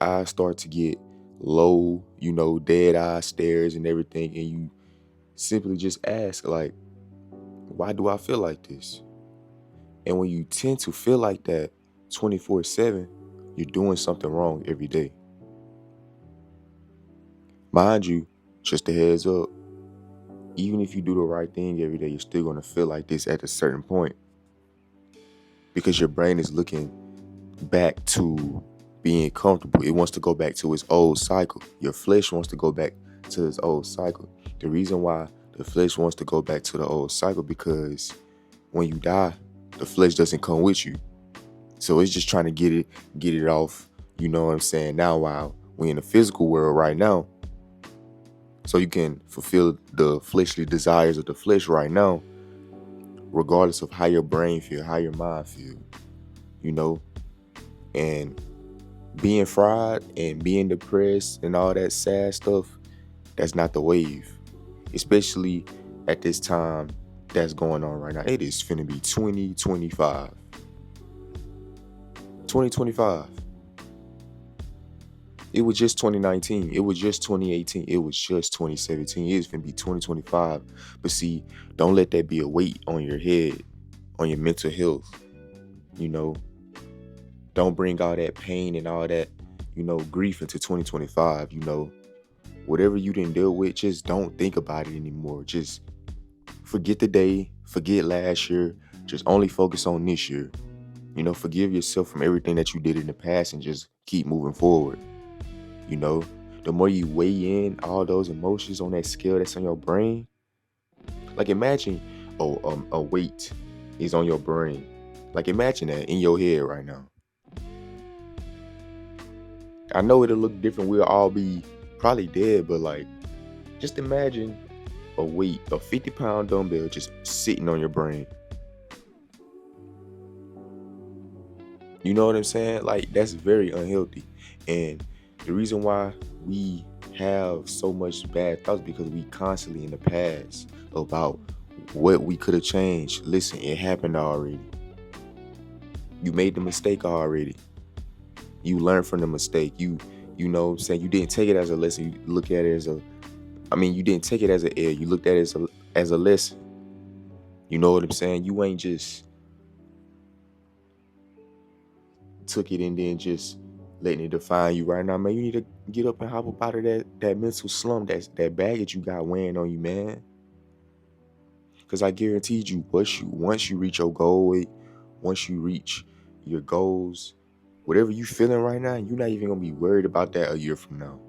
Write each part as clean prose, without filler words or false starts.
eyes start to get low, dead eye stares and everything, and you simply just ask, like, why do I feel like this? And when you tend to feel like that 24/7, you're doing something wrong every day. Mind you, just a heads up, even if you do the right thing every day, you're still going to feel like this at a certain point because your brain is looking back to being comfortable. It wants to go back to its old cycle. Your flesh wants to go back to its old cycle. The reason why the flesh wants to go back to the old cycle because when you die, the flesh doesn't come with you. So it's just trying to get it off, you know what I'm saying? Now while we're in the physical world right now, so you can fulfill the fleshly desires of the flesh right now, regardless of how your brain feel, how your mind feel, you know? And being fried and being depressed and all that sad stuff, that's not the wave. Especially at this time that's going on right now. It is finna be 2025. 2025. It was just 2019. It was just 2018. It was just 2017. It's finna be 2025. But see, don't let that be a weight on your head, on your mental health. Don't bring all that pain and all that, grief into 2025. Whatever you didn't deal with, just don't think about it anymore. Just forget the day, forget last year, just only focus on this year. Forgive yourself from everything that you did in the past and just keep moving forward. The more you weigh in all those emotions on that scale that's on your brain, like imagine a weight is on your brain. Like imagine that in your head right now. I know it'll look different. We'll all be probably dead, but like, just imagine a weight, a 50-pound dumbbell just sitting on your brain. You know what I'm saying? Like, that's very unhealthy. And the reason why we have so much bad thoughts because we constantly in the past about what we could have changed. Listen, it happened already. You made the mistake already. You learned from the mistake. You know what I'm saying? You didn't take it as a lesson. You look at it as you didn't take it as an error. You looked at it as a lesson. You know what I'm saying? You ain't just took it and then just letting it define you right now, man. You need to get up and hop up out of that mental slump, that baggage you got weighing on you, man. Because I guaranteed you, once you reach your goal, once you reach your goals, whatever you feeling right now, you're not even gonna be worried about that a year from now.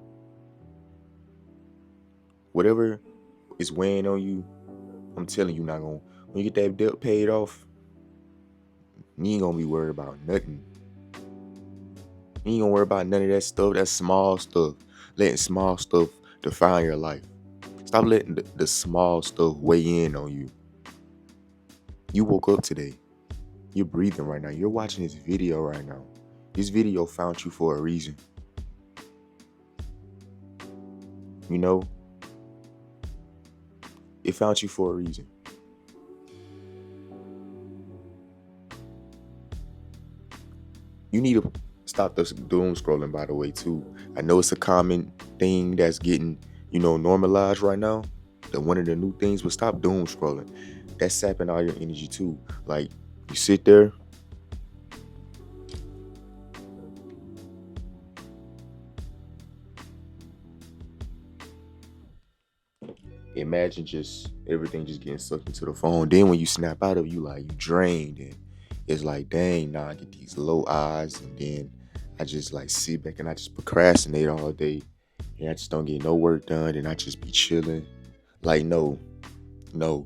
Whatever is weighing on you, I'm telling you, when you get that debt paid off, you ain't gonna be worried about nothing. You ain't gonna worry about none of that stuff, that small stuff. Letting small stuff define your life. Stop letting the small stuff weigh in on you. You woke up today. You're breathing right now. You're watching this video right now. This video found you for a reason. It found you for a reason. You need to stop the doom scrolling, by the way, too. I know it's a common thing that's getting, normalized right now. That one of the new things, but stop doom scrolling. That's sapping all your energy too. Like, you sit there. Imagine just everything just getting sucked into the phone. Then when you snap out of it, you drained, and it's like, dang, now I get these low eyes, and then I just sit back and I just procrastinate all day, and I just don't get no work done, and I just be chilling. Like, no, no,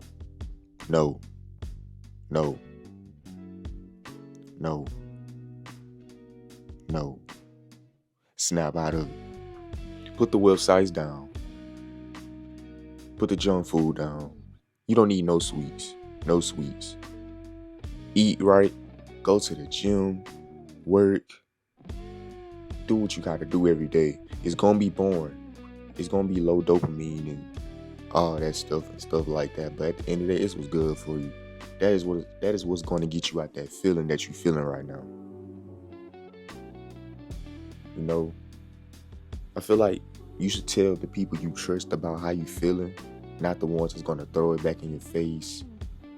no, no, no, no. Snap out of it. Put the websites down. Put the junk food down. You don't need no sweets. No sweets. Eat right. Go to the gym. Work. Do what you gotta do every day. It's gonna be boring. It's gonna be low dopamine and all that stuff and stuff like that. But at the end of the day, it's what's good for you. That is what's going to get you out that feeling that you're feeling right now. I feel like you should tell the people you trust about how you feeling, not the ones that's gonna throw it back in your face,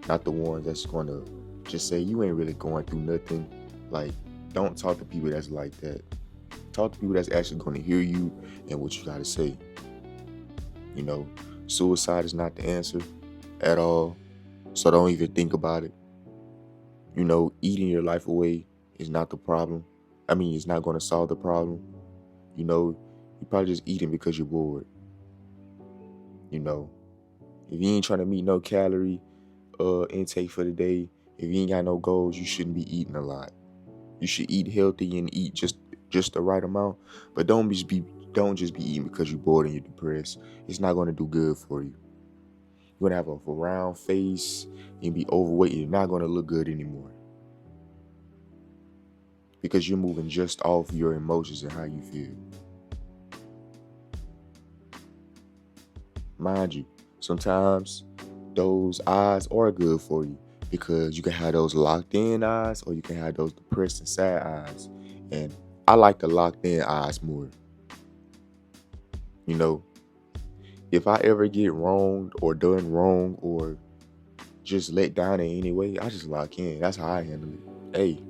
not the ones that's gonna just say you ain't really going through nothing. Like, don't talk to people that's like that. Talk to people that's actually gonna hear you and what you gotta say. You know, suicide is not the answer at all. So don't even think about it. You know, eating your life away is not the problem. I mean, it's not gonna solve the problem. You know, you're probably just eating because you're bored. You know, if you ain't trying to meet no calorie intake for the day, if you ain't got no goals, you shouldn't be eating a lot. You should eat healthy and eat just the right amount, but don't just be eating because you're bored and you're depressed. It's not gonna do good for you. You're gonna have a round face, you'll be overweight, you're not gonna look good anymore. Because you're moving just off your emotions and how you feel. Mind you, sometimes those eyes are good for you because you can have those locked in eyes or you can have those depressed and sad eyes. And I like the locked in eyes more. You know, if I ever get wronged or done wrong or just let down in any way, I just lock in. That's how I handle it. Hey,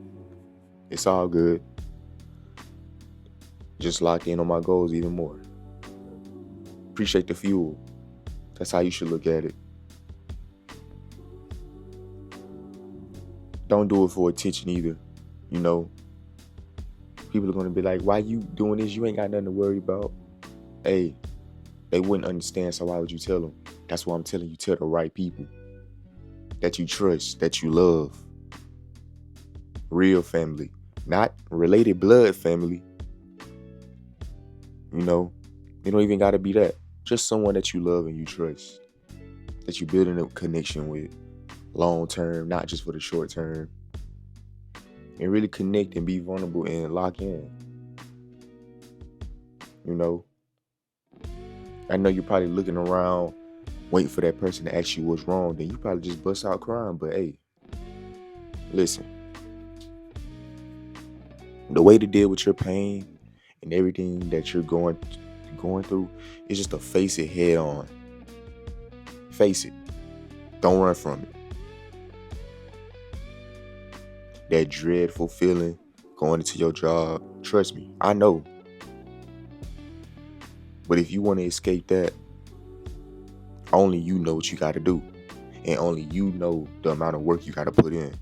it's all good. Just lock in on my goals even more. Appreciate the fuel. That's how you should look at it. Don't do it for attention either. You know, people are going to be like, why you doing this? You ain't got nothing to worry about. Hey, they wouldn't understand, so why would you tell them? That's why I'm telling you, tell the right people that you trust, that you love. Real family, not related blood family. You know, you don't even got to be that. Just someone that you love and you trust, that you're building a connection with long term, not just for the short term. And really connect and be vulnerable and lock in. You know, I know you're probably looking around, waiting for that person to ask you what's wrong. Then you probably just bust out crying. But hey, listen, the way to deal with your pain and everything that you're going through is just to face it head on. Face it. Don't run from it. That dreadful feeling going into your job, trust me, I know. But if you want to escape that, only you know what you got to do. And only you know the amount of work you got to put in.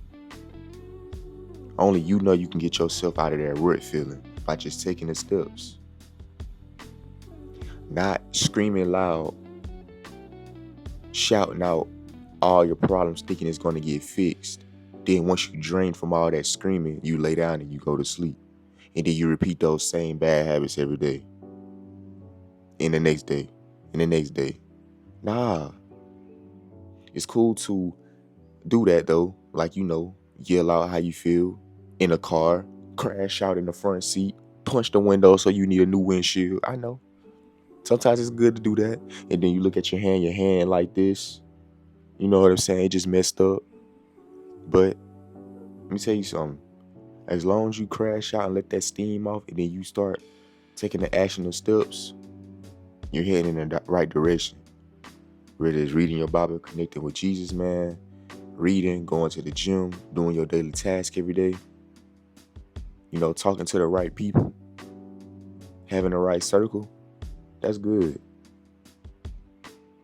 Only you know you can get yourself out of that rut feeling by just taking the steps. Not screaming loud, shouting out all your problems thinking it's going to get fixed. Then once you drain from all that screaming, you lay down and you go to sleep. And then you repeat those same bad habits every day. And the next day. And the next day. Nah. It's cool to do that though. Like, you know, yell out how you feel in a car, crash out in the front seat, punch the window so you need a new windshield. I know. Sometimes it's good to do that. And then you look at your hand like this. You know what I'm saying? It just messed up. But let me tell you something. As long as you crash out and let that steam off and then you start taking the actionable steps, you're heading in the right direction. Whether it's reading your Bible, connecting with Jesus, man, reading, going to the gym, doing your daily task every day, you know, talking to the right people, having the right circle, that's good.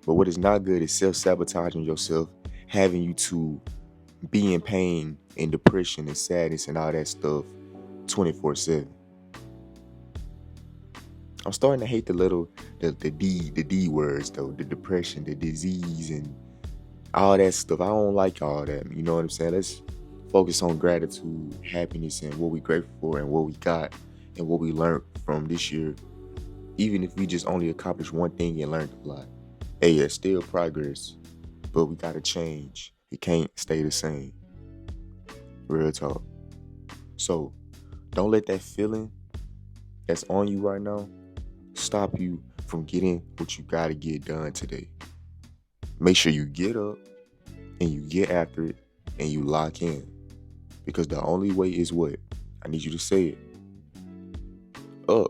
But what is not good is self-sabotaging yourself, having you to be in pain and depression and sadness and all that stuff 24/7. I'm starting to hate the D words though, the depression, the disease, and all that stuff. I don't like all that. You know what I'm saying? Let's focus on gratitude, happiness, and what we're grateful for and what we got and what we learned from this year. Even if we just only accomplished one thing and learned a lot. Hey, it's still progress, but we gotta change. It can't stay the same. Real talk. So don't let that feeling that's on you right now stop you from getting what you gotta get done today. Make sure you get up and you get after it and you lock in. Because the only way is what? I need you to say it. Up.